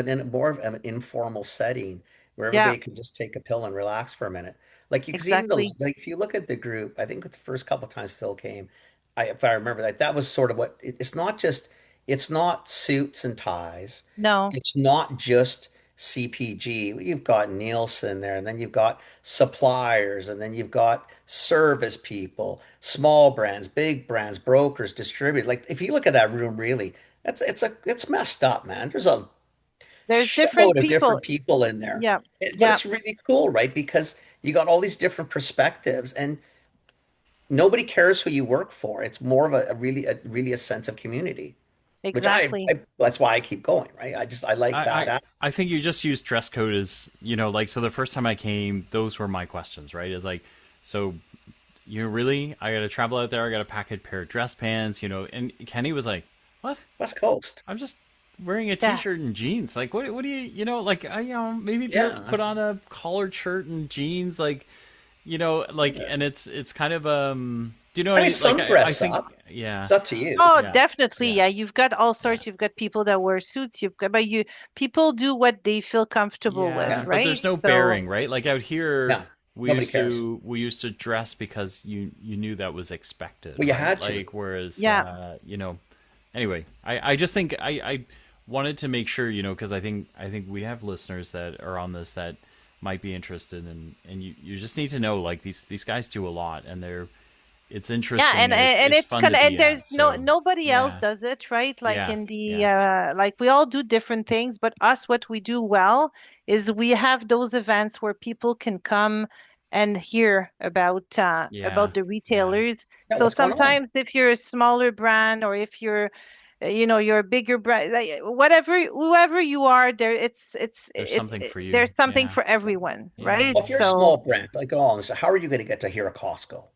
in more of an informal setting where Yeah, everybody can just take a pill and relax for a minute. Like because even exactly. like if you look at the group, I think the first couple times Phil came, if I remember that was sort of it's not suits and ties, No, it's not just CPG. You've got Nielsen there, and then you've got suppliers, and then you've got service people, small brands, big brands, brokers, distributors. Like if you look at that room, really. It's messed up, man. There's a there's different shitload of people. different people in there. Yeah, But yeah, it's really cool, right? Because you got all these different perspectives and nobody cares who you work for. It's more of a really a sense of community, which exactly. that's why I keep going, right? I like I, that. I I think you just use dress code as like so the first time I came, those were my questions, right? Is like, so really I got to travel out there, I got to pack a pair of dress pants, and Kenny was like, what? West Coast. I'm just wearing a Yeah, t-shirt and jeans. Like, what do like, maybe Yeah. put on a collared shirt and jeans, like, like, and it's kind of, do you know I what mean, like, some I dress think, up. yeah, It's up to you. oh, yeah, definitely. yeah, Yeah, you've got all yeah. sorts. You've got people that wear suits. You've got, but people do what they feel comfortable with, Yeah, Yeah. but right? there's no So, bearing, right? Like out here, Yeah. Nobody cares. we used to dress because you knew that was expected, Well, you right? had to. Like whereas Yeah. anyway, I just think I wanted to make sure, because I think we have listeners that are on this that might be interested, and you just need to know, like, these guys do a lot, and it's Yeah, interesting, and and it's it's fun kind to of, and be at. there's no So nobody else yeah, does it, right? Like yeah, in the yeah, like we all do different things, but us, what we do well is we have those events where people can come and hear yeah, about the yeah. retailers. Yeah, So what's going on? sometimes if you're a smaller brand or if you're you're a bigger brand, like, whatever, whoever you are, there There's something for there's you. something Yeah, for everyone, yeah, right? Well, if you're a So small brand, like all this, how are you going to get to hear a Costco?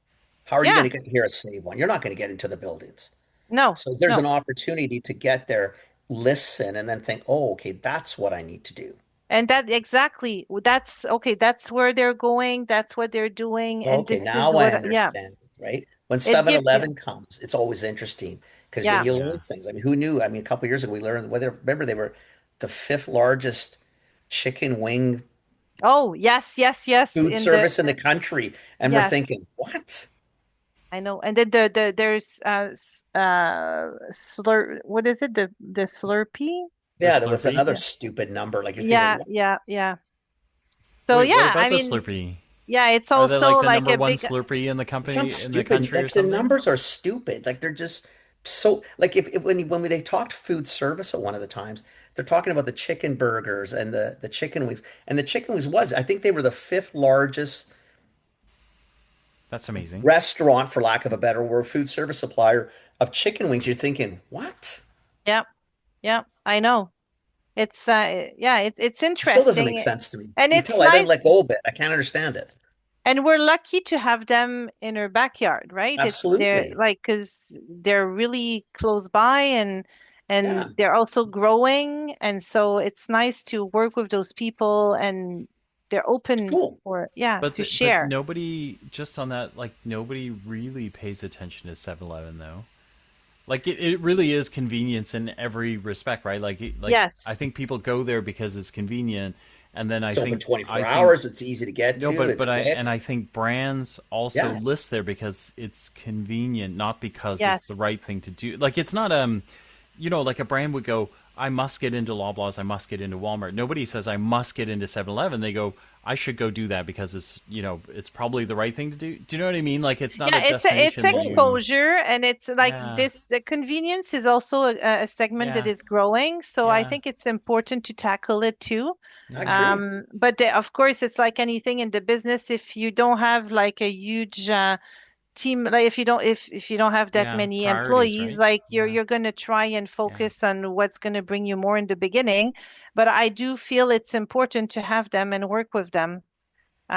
How are you going yeah, to get to hear a Save One? You're not going to get into the buildings. no, So there's no. an opportunity to get there, listen, and then think, oh, okay, that's what I need to do. And that exactly, that's okay, that's where they're going, that's what they're doing, and Okay, this is now I what, yeah, understand, right? When it gives you, 7-Eleven comes, it's always interesting because then yeah. you yeah. learn things. I mean, who knew? I mean, a couple of years ago, we learned whether remember they were the fifth largest chicken wing Oh, yes, yes, yes, food in the, service in the country, and we're yes, thinking, what? I know. And then there's slur, what is it? The Slurpee? The Yeah, there was Slurpee. another Yeah, stupid number. Like you're thinking, yeah, what? yeah, yeah. So Wait, what yeah, I about the mean, Slurpee? yeah, it's Are they also like the like number a one big, Slurpee in the It sounds company in the stupid. country or Like the something? numbers are stupid. Like they're just so like if when they talked food service at one of the times, they're talking about the chicken burgers and the chicken wings. And the chicken wings was, I think they were the fifth largest That's amazing. restaurant, for lack of a better word, food service supplier of chicken wings. You're thinking, what? yeah, yeah, I know. It's yeah, it's It still doesn't make interesting. sense to me. And You it's tell I didn't nice. let go of it. I can't understand it. And we're lucky to have them in our backyard, right? It's they're Absolutely. like because they're really close by Yeah. and they're also growing, and so it's nice to work with those people and they're It's open cool. for yeah But to but share. nobody, just on that, like, nobody really pays attention to 7-Eleven though. Like it really is convenience in every respect, right? Like I Yes, think people go there because it's convenient, and then It's open I 24 think hours. It's easy to get no, to. but It's quick. I think brands also Yeah. list there because it's convenient, not because yes, it's the right thing to do. Like it's not like a brand would go, I must get into Loblaws, I must get into Walmart. Nobody says I must get into 7-Eleven. They go, I should go do that because it's probably the right thing to do. Do you know what I mean? Like it's not yeah. a It's destination that Totally. you exposure, and it's like yeah, this. The convenience is also a segment that yeah, is growing, so I yeah, think it's important to tackle it too. I agree. But of course, it's like anything in the business. If you don't have like a huge team, like if you don't have that yeah. many Priorities, employees, right? like Yeah, you're gonna try and yeah. focus on what's gonna bring you more in the beginning. But I do feel it's important to have them and work with them.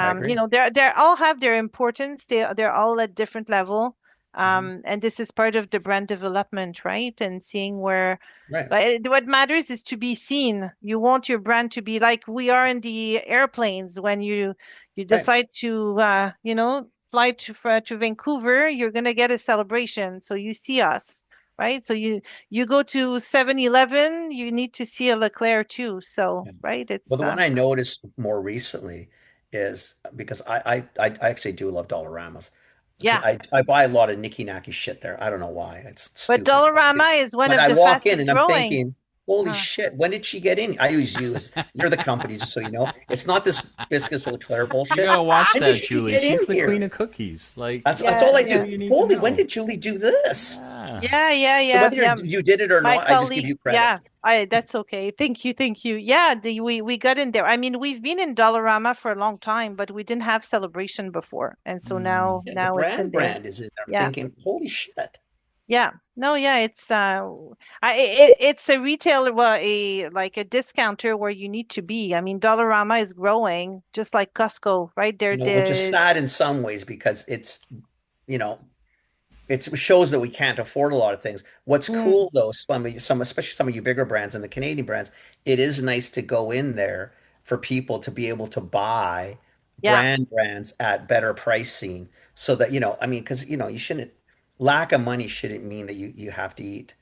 I agree. They're all have their importance. They're all at different level. Hmm. And this is part of the brand development, right? And seeing where, Right. like, what matters is to be seen. You want your brand to be like we are in the airplanes when you Right. decide to, fly to Vancouver, you're gonna get a celebration. So you see us, right? So you go to 7-Eleven, you need to see a Leclerc too. So, Yeah. right? Well, It's the one I noticed more recently is because I actually do love Dollaramas. yeah. I buy a lot of nicky nacky shit there. I don't know why. It's But stupid, but I do. Dollarama is one But of I the walk in fastest and I'm growing. thinking, holy Uh, shit, when did she get in? I use you as you're the company, just so you know. It's not this Biscuits Leclerc You bullshit. gotta watch When did that, she Julie. get in She's the queen here? of cookies. Like That's yeah, all I that's all yeah, do. you need to Holy, when know. did Julie do this? Yeah, So yeah, whether yeah. you did it or My not, I just give colleague, you yeah, credit. I that's okay. Thank you, thank you. Yeah, we got in there. I mean, we've been in Dollarama for a long time, but we didn't have celebration before, and so mm, Yeah, the now it's in there. brand is in there. I'm Yeah, thinking, holy shit. yeah. No, yeah, it's a retailer, well, a like a discounter where you need to be. I mean, Dollarama is growing just like Costco, right? Which is They're sad in some ways because you know, it shows that we can't afford a lot of things. What's mm, cool though, especially some of you bigger brands and the Canadian brands, it is nice to go in there for people to be able to buy yeah, brands at better pricing so that, I mean, because, you shouldn't, lack of money shouldn't mean that you have to eat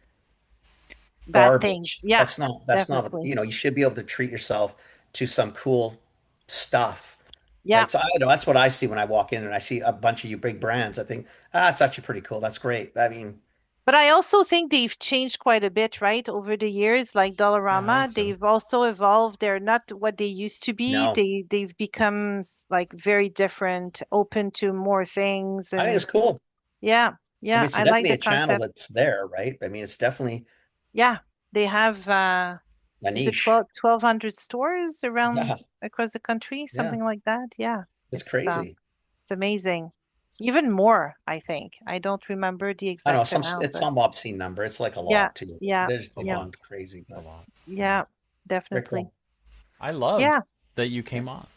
bad things. garbage. Yeah, That's not what, definitely. you should be able to treat yourself to some cool stuff Yeah. right? So I don't know. That's what I see when I walk in and I see a bunch of you big brands. I think, it's actually pretty cool. That's great. I mean, But I also think they've changed quite a bit, right, over the years. Like Yeah, I think Dollarama, so. they've also evolved. They're not what they used to be. no, They've become like very different, open to more things, I think and it's cool. yeah, I mean, yeah, it's I like definitely the a channel concept. that's there, right? I mean, it's definitely Yeah, they have a is it niche. 1,200 stores around Yeah, across the country, yeah, something like that. Yeah, it's uh, crazy. it's amazing. Even more, I think. I don't remember the I don't know, exact amount, it's but some obscene number. It's like a yeah, lot too. yeah, There's A yeah, lot. beyond crazy, A but lot. Yeah. yeah, very definitely. cool. I love Yeah. that you came on.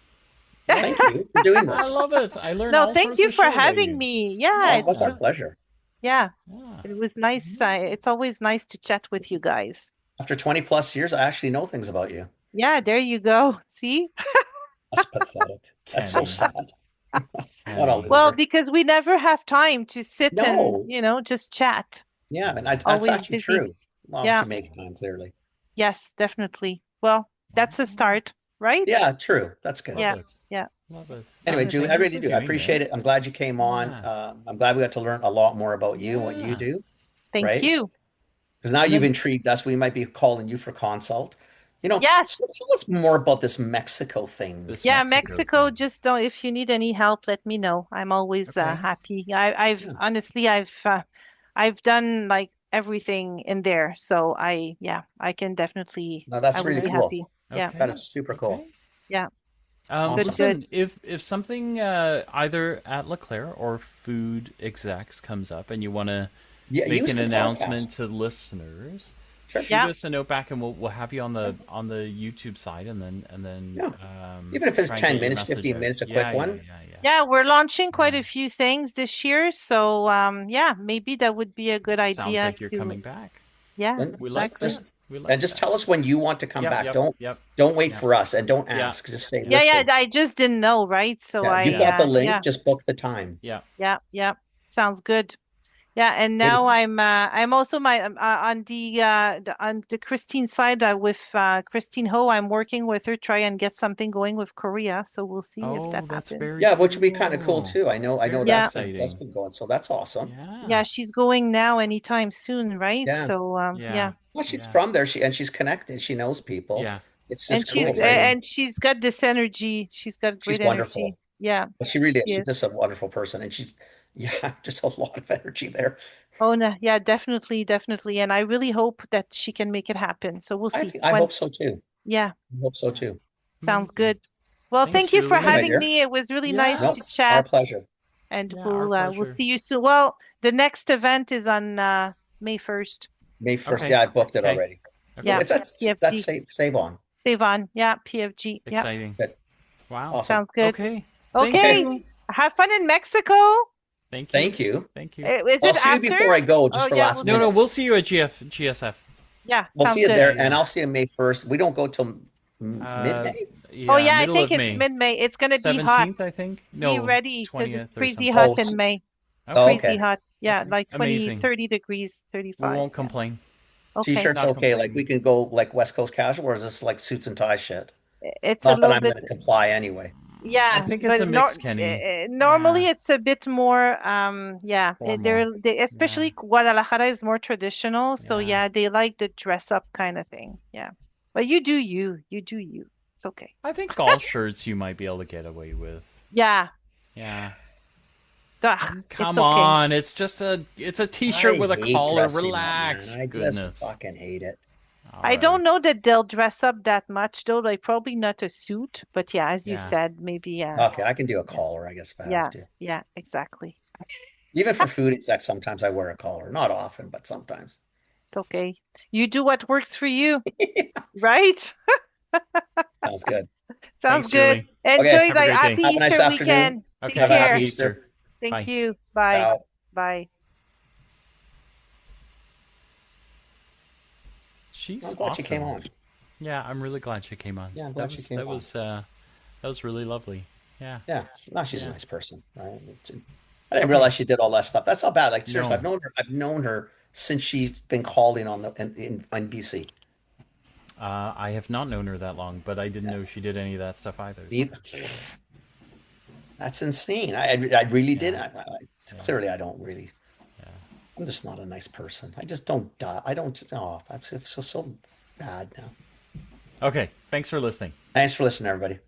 Well, Yeah. thank you for doing I this. love it. I learn No, all thank sorts you of for shit about having you. me. Yeah, Oh, it was it's our Yeah. pleasure. yeah, Yeah. it was nice. It's always nice to chat with you guys. After 20 plus years, I actually know things about you. Yeah, there you go. See? That's pathetic. That's so Kenny. sad. What a Kenny. Well, loser. because we never have time to sit and, No. just chat. Yeah, and that's Always actually busy. true. Well, Yeah, she makes time, clearly. yes, definitely. Well, that's a start, right? Yeah, true. That's good. Love Yeah, it. yeah, Love it. Anyway, Julie, I definitely. Thank you really for do. I doing appreciate it. I'm this. glad you came on. Yeah. I'm glad we got to learn a lot more about you and what you Yeah. do, Thank right? you. Because now And you've then, intrigued us. We might be calling you for consult. yes, So tell us more about this Mexico thing. This yeah, Mexico Mexico, thing. just don't, if you need any help, let me know. I'm always Okay. happy. I've Yeah. honestly, I've done like everything in there. So yeah, I can definitely, No, I that's would really be cool. happy. Yeah, That Okay. is super cool. Okay. yeah, good, Awesome. good. Listen, if something either at Leclerc or Food Execs comes up and you want to Yeah, make use an the announcement podcast. to listeners, Sure. shoot Yeah, us a note back and we'll have you on the YouTube side and then Yeah. Even if it's try and 10 get your minutes, message 15 out. minutes, a quick Yeah, yeah, one. yeah, yeah. yeah, we're launching quite Yeah. a few things this year. So, yeah, maybe that would be a good Sounds idea like you're to, coming back. yeah, And We like exactly. that. just We like and just that. tell us when you want to come Yep, back. yep, yep, Don't wait yep, for us and don't yeah, ask. Just say, Yeah, yeah, listen. I just didn't know, right? So Yeah, you've got the link. yeah, Just book the time. yeah. yeah, sounds good. Yeah, and Maybe. now I'm also on the Christine side with Christine Ho. I'm working with her, try and get something going with Korea. So we'll see if that Oh, that's happens. very Yeah, which would be kind of cool cool. too. I know Very Yeah, that's exciting. been going, so that's awesome. Yeah, yeah, she's going now anytime soon, right? Yeah. So yeah, yeah, Well, she's yeah, from there. And she's connected. She knows people. yeah. It's and just That's she's cool, right? exciting. and she's got this energy. She's got She's great wonderful. energy. Yeah, But she really is. she She's is. just a wonderful person. And yeah, just a lot of energy there. Oh no, yeah, definitely, definitely. And I really hope that she can make it happen. So we'll see I when. hope so too. Yeah, I hope so Yeah, too. sounds amazing. good. Well, Thanks, thank you for All right, Julie. my having dear. me. It was really nice Nope. to Yes. Our chat, pleasure. and Yeah, our we'll pleasure. see you soon. Well, the next event is on May 1st. May 1st. Okay. Yeah, I booked it Okay. already. Yeah, Okay. That's PFG. save on. Save on. Yeah, PFG. Yeah, Exciting. Good. Wow. Awesome. sounds good. Okay. Thank Okay, Okay. you. have fun in Mexico. Thank you. Thank you. Thank you. Is I'll it see you after? before I go, Oh just for yeah, last we'll No, see. no, we'll minutes. see you at GSF. Yeah, We'll see sounds you good. Yeah, there, and yeah. I'll see you May 1st. We don't go till Uh, mid-May. Oh yeah, yeah, I middle think of it's May. mid-May. It's gonna be hot. 17th, I think. Be No, ready because it's 20th or crazy something. hot Oh, in May. oh, Okay. Crazy okay. hot. Yeah, Okay. like 20, Amazing. 30 degrees, We 35. won't Yeah. complain. Okay. T-shirts Not okay. Like complaining. we can go like West Coast casual, or is this like suits and tie shit? It's a Not that little I'm bit, going to comply anyway. I yeah, think it's a but mix, Kenny. normally Yeah. it's a bit more, yeah, Formal. Yeah. especially Guadalajara is more traditional. So Yeah. yeah, they like the dress up kind of thing. Yeah. But you do you. You do you. It's okay. I think golf shirts you might be able to get away with. Yeah. Yeah. It's Come okay. on, it's a t-shirt I with a hate collar. dressing up, man. Relax. I just Goodness. fucking hate it. All I right. don't know that they'll dress up that much though. Like probably not a suit, but yeah, as you Yeah. said, maybe yeah. Okay, I can do a Yeah. collar, I guess, if I have Yeah. to. Yeah, exactly. Even for food execs, sometimes I wear a collar. Not often, but sometimes. It's okay. You do what works for you, right? Sounds good. Sounds Thanks, good. Julie. Okay, Enjoy Have a the great happy day. have a nice Easter afternoon. weekend. Take Okay. Have a care. happy Happy Easter. Easter. Thank Bye. you. Bye. Ciao. Bye. She's I'm glad you came awesome. on. Yeah, I'm really glad she came on. Yeah, I'm glad she came on. That was really lovely. Yeah. Yeah, no, she's a Yeah. nice person, right? I didn't Okay. realize she did all that stuff. That's not bad. Like seriously, No. I've known her since she's been calling on BC. I have not known her that long, but I didn't Yeah. know she did any of that stuff either. Me- That's insane. I really did. Yeah, yeah, Clearly, I don't really. yeah. I'm just not a nice person. I just don't. I don't. Oh, that's so bad now. Okay, thanks for listening. Thanks for listening, everybody.